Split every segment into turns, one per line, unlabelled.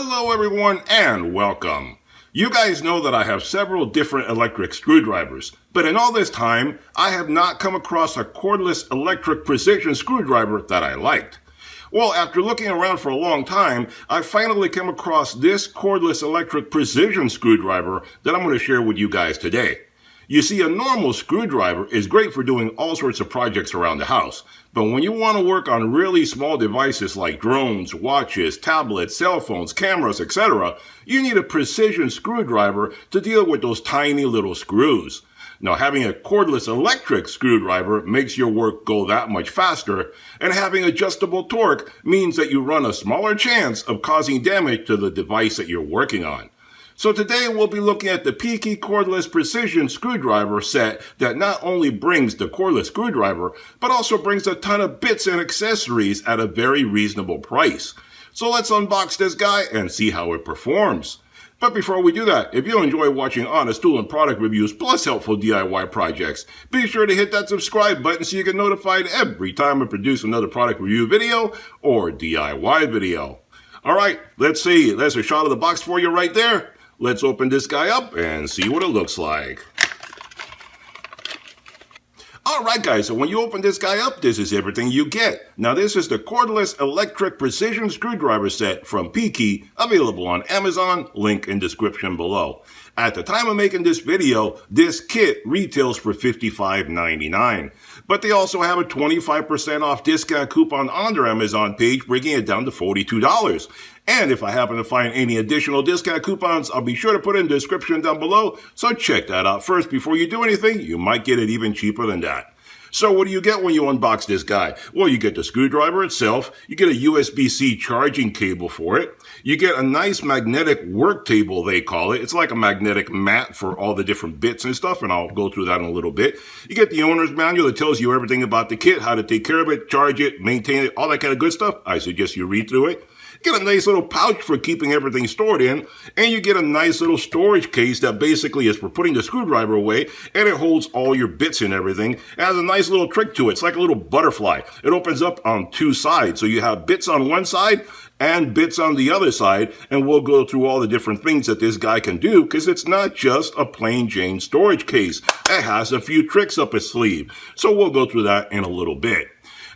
Hello everyone and welcome. You guys know that I have several different electric screwdrivers, but in all this time, I have not come across a cordless electric precision screwdriver that I liked. Well, after looking around for a long time, I finally came across this cordless electric precision screwdriver that I'm going to share with you guys today. You see, a normal screwdriver is great for doing all sorts of projects around the house, but when you want to work on really small devices like drones, watches, tablets, cell phones, cameras, etc., you need a precision screwdriver to deal with those tiny little screws. Now, having a cordless electric screwdriver makes your work go that much faster, and having adjustable torque means that you run a smaller chance of causing damage to the device that you're working on. So today we'll be looking at the Pkey cordless precision screwdriver set that not only brings the cordless screwdriver, but also brings a ton of bits and accessories at a very reasonable price. So let's unbox this guy and see how it performs. But before we do that, if you enjoy watching honest tool and product reviews plus helpful DIY projects, be sure to hit that subscribe button so you get notified every time I produce another product review video or DIY video. Alright, let's see. There's a shot of the box for you right there. Let's open this guy up and see what it looks like. Alright guys, so when you open this guy up, this is everything you get. Now this is the cordless electric precision screwdriver set from Pkey, available on Amazon, link in description below. At the time of making this video, this kit retails for $55.99. But they also have a 25% off discount coupon on their Amazon page, bringing it down to $42. And if I happen to find any additional discount coupons, I'll be sure to put it in the description down below, so check that out first before you do anything. You might get it even cheaper than that. So what do you get when you unbox this guy? Well, you get the screwdriver itself, you get a USB-C charging cable for it, you get a nice magnetic work table, they call it. It's like a magnetic mat for all the different bits and stuff, and I'll go through that in a little bit. You get the owner's manual that tells you everything about the kit, how to take care of it, charge it, maintain it, all that kind of good stuff. I suggest you read through it. You get a nice little pouch for keeping everything stored in, and you get a nice little storage case that basically is for putting the screwdriver away, and it holds all your bits and everything. It has a nice little trick to it. It's like a little butterfly. It opens up on two sides, so you have bits on one side and bits on the other side, and we'll go through all the different things that this guy can do, because it's not just a plain Jane storage case. It has a few tricks up its sleeve, so we'll go through that in a little bit.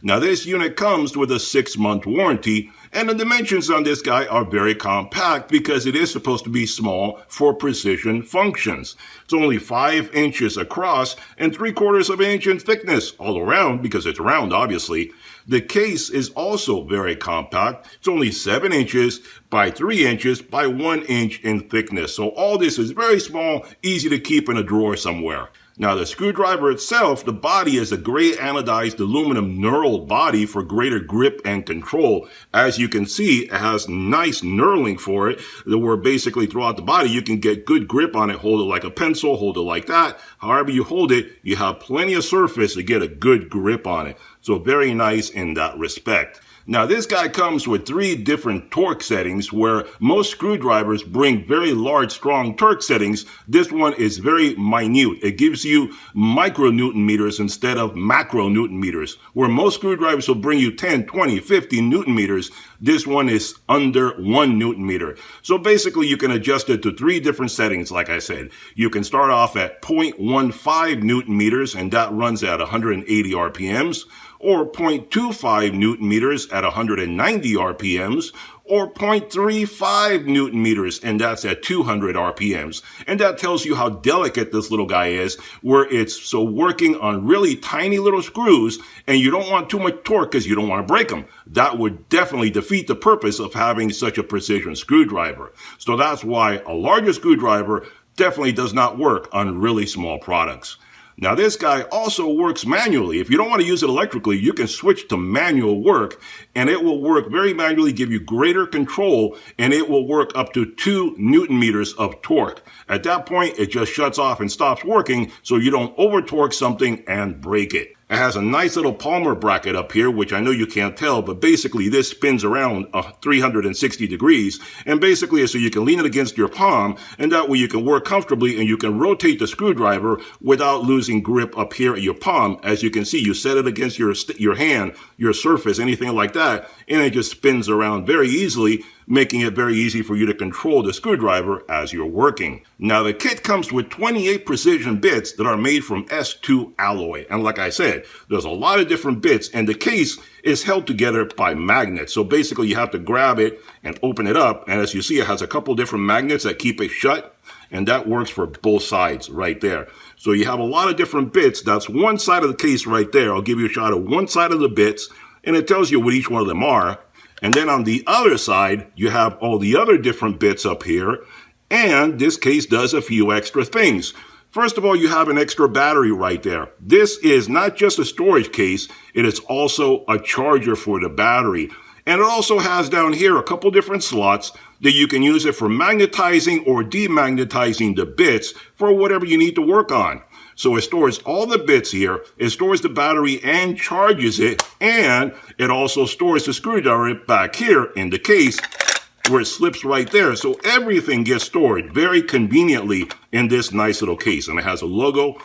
Now this unit comes with a 6-month warranty, and the dimensions on this guy are very compact because it is supposed to be small for precision functions. It's only 5 inches across and 3/4 of an inch in thickness all around, because it's round obviously. The case is also very compact. It's only 7 inches by 3 inches by 1 inch in thickness. So all this is very small, easy to keep in a drawer somewhere. Now the screwdriver itself, the body is a gray anodized aluminum knurled body for greater grip and control. As you can see, it has nice knurling for it, where basically throughout the body you can get good grip on it. Hold it like a pencil, hold it like that. However you hold it, you have plenty of surface to get a good grip on it. So very nice in that respect. Now this guy comes with 3 different torque settings, where most screwdrivers bring very large strong torque settings. This one is very minute. It gives you micronewton meters instead of macronewton meters. Where most screwdrivers will bring you 10, 20, 50 newton meters, this one is under 1 newton meter. So basically you can adjust it to 3 different settings, like I said. You can start off at 0.15 newton meters, and that runs at 180 RPMs. Or 0.25 newton meters at 190 RPMs, or 0.35 newton meters, and that's at 200 RPMs. And that tells you how delicate this little guy is, where it's so working on really tiny little screws, and you don't want too much torque because you don't want to break them. That would definitely defeat the purpose of having such a precision screwdriver. So that's why a larger screwdriver definitely does not work on really small products. Now this guy also works manually. If you don't want to use it electrically, you can switch to manual work, and it will work very manually, give you greater control, and it will work up to 2 newton meters of torque. At that point, it just shuts off and stops working, so you don't over torque something and break it. It has a nice little Palmer bracket up here, which I know you can't tell, but basically this spins around 360 degrees, and basically so you can lean it against your palm, and that way you can work comfortably and you can rotate the screwdriver without losing grip up here at your palm. As you can see, you set it against your hand, your surface, anything like that, and it just spins around very easily. making it very easy for you to control the screwdriver as you're working. Now the kit comes with 28 precision bits that are made from S2 alloy. And like I said, there's a lot of different bits, and the case is held together by magnets. So basically you have to grab it and open it up, and as you see, it has a couple different magnets that keep it shut, and that works for both sides right there. So you have a lot of different bits. That's one side of the case right there. I'll give you a shot of one side of the bits, and it tells you what each one of them are. And then on the other side, you have all the other different bits up here, and this case does a few extra things. First of all, you have an extra battery right there. This is not just a storage case, it is also a charger for the battery. And it also has down here a couple different slots that you can use it for magnetizing or demagnetizing the bits for whatever you need to work on. So it stores all the bits here, it stores the battery and charges it, and it also stores the screwdriver back here in the case where it slips right there. So everything gets stored very conveniently in this nice little case, and it has a logo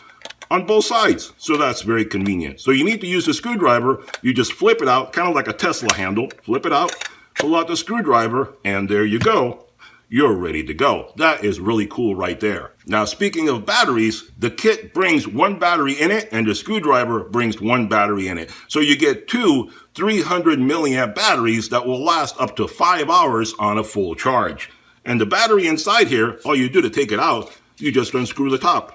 on both sides, so that's very convenient. So you need to use the screwdriver, you just flip it out, kind of like a Tesla handle, flip it out, pull out the screwdriver, and there you go. You're ready to go. That is really cool right there. Now, speaking of batteries, the kit brings one battery in it, and the screwdriver brings one battery in it. So you get two 300 milliamp batteries that will last up to 5 hours on a full charge. And the battery inside here, all you do to take it out, you just unscrew the top.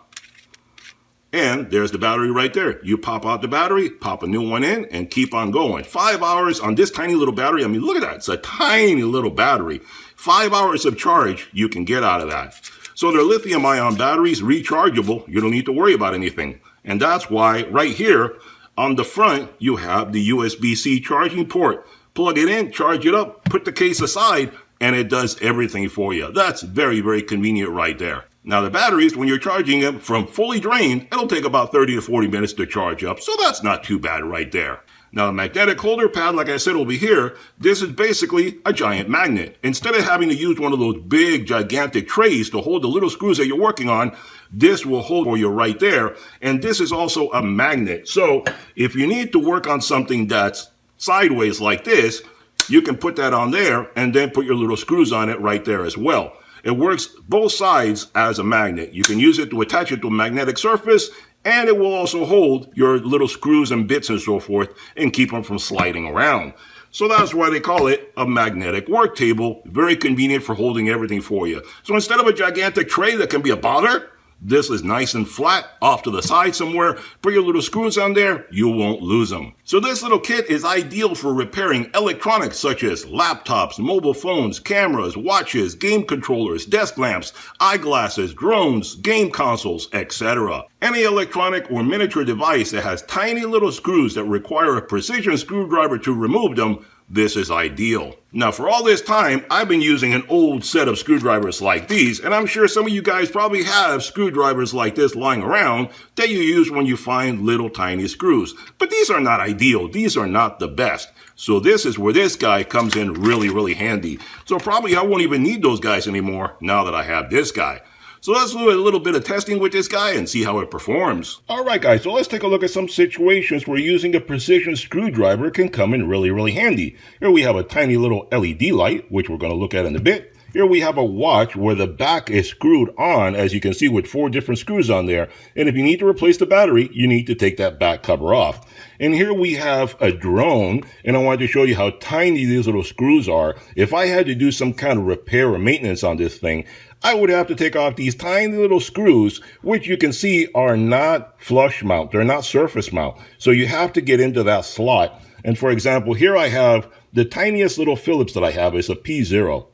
And there's the battery right there. You pop out the battery, pop a new one in, and keep on going. 5 hours on this tiny little battery. I mean, look at that. It's a tiny little battery. 5 hours of charge you can get out of that. So they're lithium-ion batteries, rechargeable. You don't need to worry about anything. And that's why right here on the front, you have the USB-C charging port. Plug it in, charge it up, put the case aside, and it does everything for you. That's very, very convenient right there. Now the batteries, when you're charging them from fully drained, it'll take about 30 to 40 minutes to charge up, so that's not too bad right there. Now the magnetic holder pad, like I said over here, this is basically a giant magnet. Instead of having to use one of those big, gigantic trays to hold the little screws that you're working on, this will hold for you right there, and this is also a magnet. So if you need to work on something that's sideways like this, you can put that on there and then put your little screws on it right there as well. It works both sides as a magnet. You can use it to attach it to a magnetic surface, and it will also hold your little screws and bits and so forth and keep them from sliding around. So that's why they call it a magnetic work table. Very convenient for holding everything for you. So instead of a gigantic tray that can be a bother, this is nice and flat off to the side somewhere. Put your little screws on there, you won't lose them. So this little kit is ideal for repairing electronics such as laptops, mobile phones, cameras, watches, game controllers, desk lamps, eyeglasses, drones, game consoles, etc. Any electronic or miniature device that has tiny little screws that require a precision screwdriver to remove them, this is ideal. Now for all this time, I've been using an old set of screwdrivers like these, and I'm sure some of you guys probably have screwdrivers like this lying around that you use when you find little tiny screws. But these are not ideal. These are not the best. So this is where this guy comes in really, really handy. So probably I won't even need those guys anymore now that I have this guy. So let's do a little bit of testing with this guy and see how it performs. Alright guys, so let's take a look at some situations where using a precision screwdriver can come in really, really handy. Here we have a tiny little LED light, which we're going to look at in a bit. Here we have a watch where the back is screwed on, as you can see, with 4 different screws on there. And if you need to replace the battery, you need to take that back cover off. And here we have a drone, and I wanted to show you how tiny these little screws are. If I had to do some kind of repair or maintenance on this thing, I would have to take off these tiny little screws, which you can see are not flush mount. They're not surface mount. So you have to get into that slot. And for example, here I have the tiniest little Phillips that I have is a P0.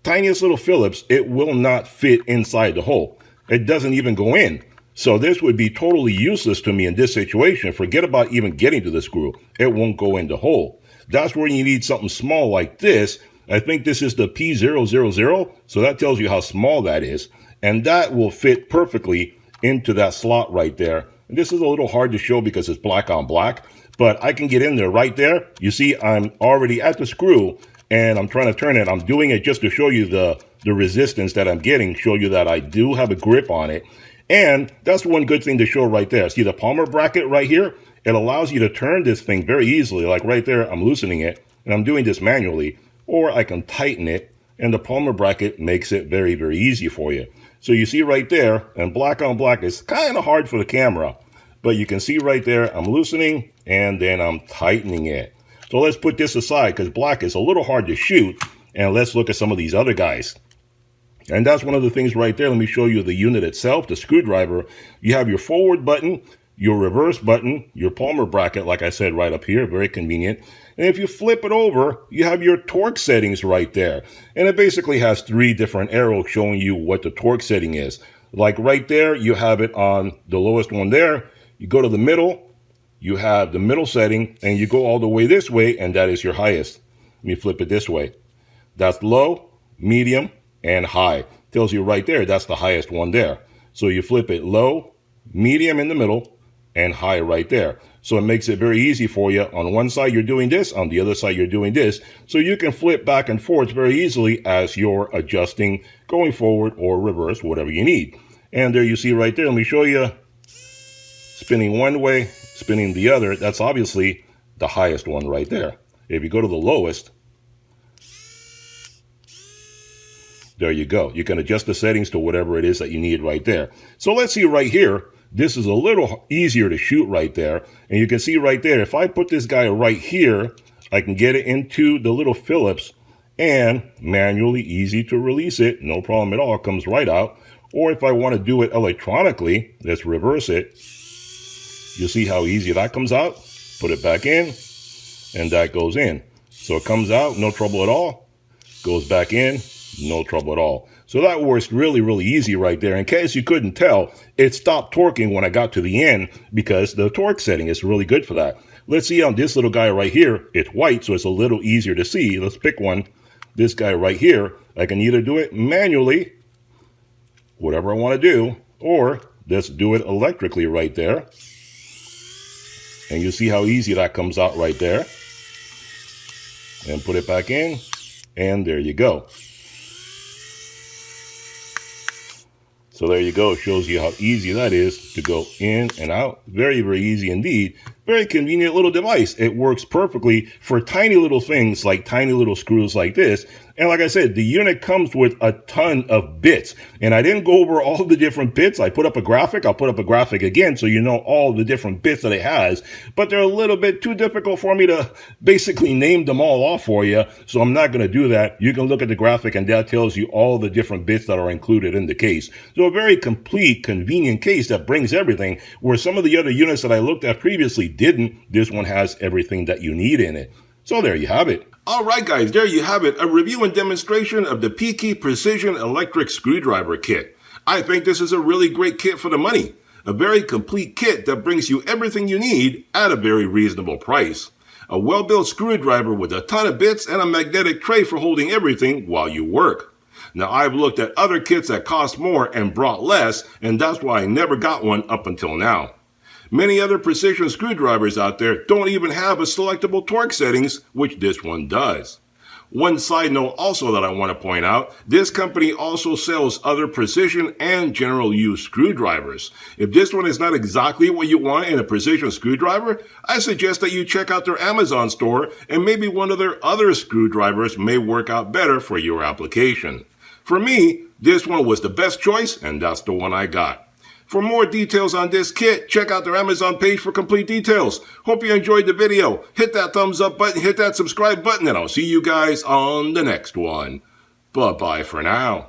Tiniest little Phillips, it will not fit inside the hole. It doesn't even go in. So this would be totally useless to me in this situation. Forget about even getting to the screw. It won't go in the hole. That's where you need something small like this. I think this is the P000, so that tells you how small that is. And that will fit perfectly into that slot right there. And this is a little hard to show because it's black on black, but I can get in there right there. You see, I'm already at the screw, and I'm trying to turn it. I'm doing it just to show you the resistance that I'm getting, show you that I do have a grip on it. And that's one good thing to show right there. See the Palmer bracket right here? It allows you to turn this thing very easily. Like right there, I'm loosening it, and I'm doing this manually. Or I can tighten it and the Palmer bracket makes it very, very easy for you. So you see right there, and black on black is kind of hard for the camera, but you can see right there, I'm loosening and then I'm tightening it. So let's put this aside because black is a little hard to shoot, and let's look at some of these other guys. And that's one of the things right there. Let me show you the unit itself, the screwdriver. You have your forward button, your reverse button, your Palmer bracket, like I said, right up here, very convenient. And if you flip it over, you have your torque settings right there. And it basically has 3 different arrows showing you what the torque setting is. Like right there, you have it on the lowest one there. You go to the middle, you have the middle setting, and you go all the way this way, and that is your highest. Let me flip it this way. That's low, medium, and high. Tells you right there, that's the highest one there. So you flip it low, medium in the middle, and high right there. So it makes it very easy for you. On one side you're doing this, on the other side you're doing this. So you can flip back and forth very easily as you're adjusting, going forward or reverse, whatever you need. And there you see right there, let me show you, spinning one way, spinning the other. That's obviously the highest one right there. If you go to the lowest, there you go. You can adjust the settings to whatever it is that you need right there. So let's see right here. This is a little easier to shoot right there. And you can see right there, if I put this guy right here, I can get it into the little Phillips and manually easy to release it. No problem at all. It comes right out. Or if I want to do it electronically, let's reverse it. You'll see how easy that comes out. Put it back in and that goes in. So it comes out, no trouble at all. Goes back in. No trouble at all. So that works really, really easy right there. In case you couldn't tell, it stopped torquing when I got to the end because the torque setting is really good for that. Let's see on this little guy right here. It's white, so it's a little easier to see. Let's pick one. This guy right here, I can either do it manually, whatever I want to do, or let's do it electrically right there. And you see how easy that comes out right there. And put it back in, and there you go. So there you go. It shows you how easy that is to go in and out. Very, very easy indeed. Very convenient little device. It works perfectly for tiny little things like tiny little screws like this. And like I said, the unit comes with a ton of bits. And I didn't go over all the different bits. I put up a graphic. I'll put up a graphic again so you know all the different bits that it has. But they're a little bit too difficult for me to basically name them all off for you. So I'm not going to do that. You can look at the graphic and that tells you all the different bits that are included in the case. So a very complete, convenient case that brings everything, where some of the other units that I looked at previously didn't. This one has everything that you need in it. So there you have it. All right, guys, there you have it. A review and demonstration of the Pkey Precision Electric Screwdriver Kit. I think this is a really great kit for the money. A very complete kit that brings you everything you need at a very reasonable price. A well-built screwdriver with a ton of bits and a magnetic tray for holding everything while you work. Now, I've looked at other kits that cost more and brought less, and that's why I never got one up until now. Many other precision screwdrivers out there don't even have a selectable torque settings, which this one does. One side note also that I want to point out, this company also sells other precision and general use screwdrivers. If this one is not exactly what you want in a precision screwdriver, I suggest that you check out their Amazon store and maybe one of their other screwdrivers may work out better for your application. For me, this one was the best choice and that's the one I got. For more details on this kit, check out their Amazon page for complete details. Hope you enjoyed the video. Hit that thumbs up button, hit that subscribe button, and I'll see you guys on the next one. Bye-bye for now.